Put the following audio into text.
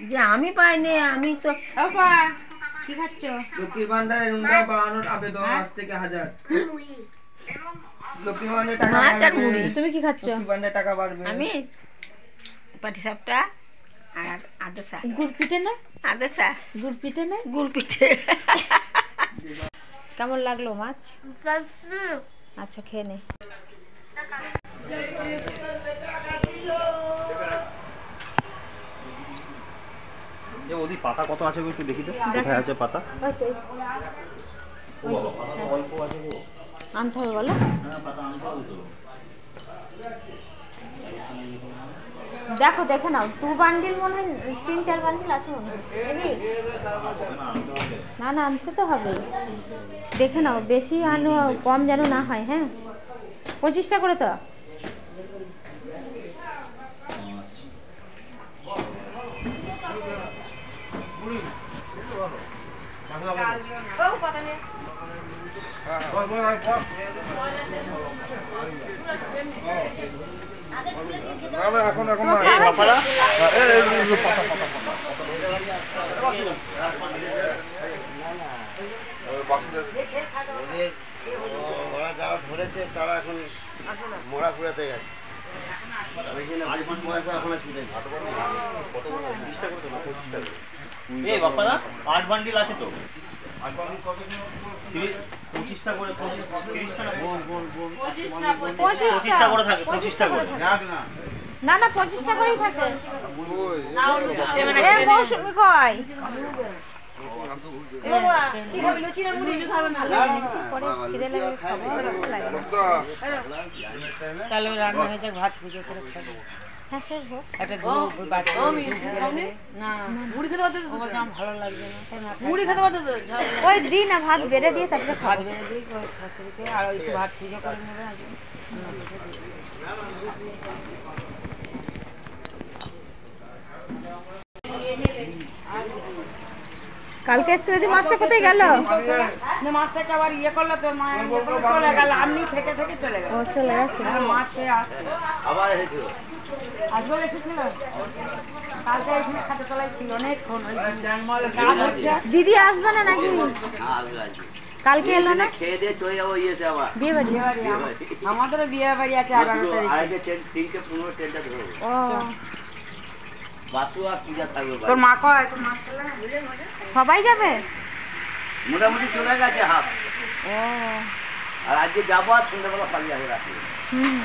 যে আমি পাইনি, আমি তো বাবা কি খাচ্ছ? লক্ষ্মীর ভান্ডারে নুনটা বাড়ানোর আবেদন আজ থেকে 1000। লক্ষ্মীর ভান্ডারে টাকা মাছ আর মুড়ি। বাড়বে। তুমি কি খাচ্ছ? লক্ষ্মীর ভান্ডারে টাকা বাড়বে। আমি পাটিসাপটা আর আদসা। গুড় পিঠে না? আদসা গুড় পিঠে না? গুড় পিঠে। কেমন লাগলো মাছ? আচ্ছা খেয়ে নে। ওদি পাতা কত আছে একটু দেখি তো, কোথায় আছে পাতা? আনতে হবে বলো। দেখো দেখে নাও, 2 বান্ডিল মনে হয়, 3-4 বান্ডিল আছে মনে হয়। না না আনতে তো হবে, দেখে নাও, বেশি আনো কম যেন না হয়। হ্যাঁ 25টা করে তো। এখন ওরা যারা ধরেছে তারা এখন মোড়া পুরাতে গেছে। পয়সা এখন এই বাপ্পাদা 8 বান্ডিল আছে তো, 25টা করে, 25টা করে থাকে, 25টা করে। না না 25টা করেই থাকে। এ মৌসুমি কই? তাহলে রান্না হয়ে যাক, ভাত পুজো করে খাবো। হ্যাঁ সে হোক। একটা না মুড়ি খেতে পারতে, তোমাকে আমার ভালো লাগবে না। মুড়ি খেতে পারতে তো ওই দিই না, ভাত বেড়ে দিয়ে তারপরে ভাত বেড়ে দিই ওই শাশুড়িকে, আর একটু ভাত পুজো করে নেবে। কালকে এসে যদি মাছটা কোথায় গেল? মাছটাকে আবার ইয়ে করলে তোর মা চলে গেল, আপনি থেকে থেকে চলে গেল। ও চলে গেছে। মাছ খেয়ে আসছে, আবার এসেছিল। আজও এসেছিল। কালকে এখানে খাতে তলায় ছিল অনেকক্ষণ। দিদি আসবে না নাকি? কালকে এলো না? খেয়ে দিয়ে চলে যাবো ইয়েতে আবার বিয়ে বাড়ি। আমাদেরও বিয়ে বাড়ি আছে 11 তারিখে। 3:15 ট্রেনটা ধরবো। ও বাসু আর পূজা থাকবে তোর মা কয়, তোর মা চলে না? সবাই যাবে? মোটামুটি চলে গেছে হাফ। ও আর আজকে যাবো আর সন্ধ্যাবেলা পালিয়ে যাবো রাতে। হুম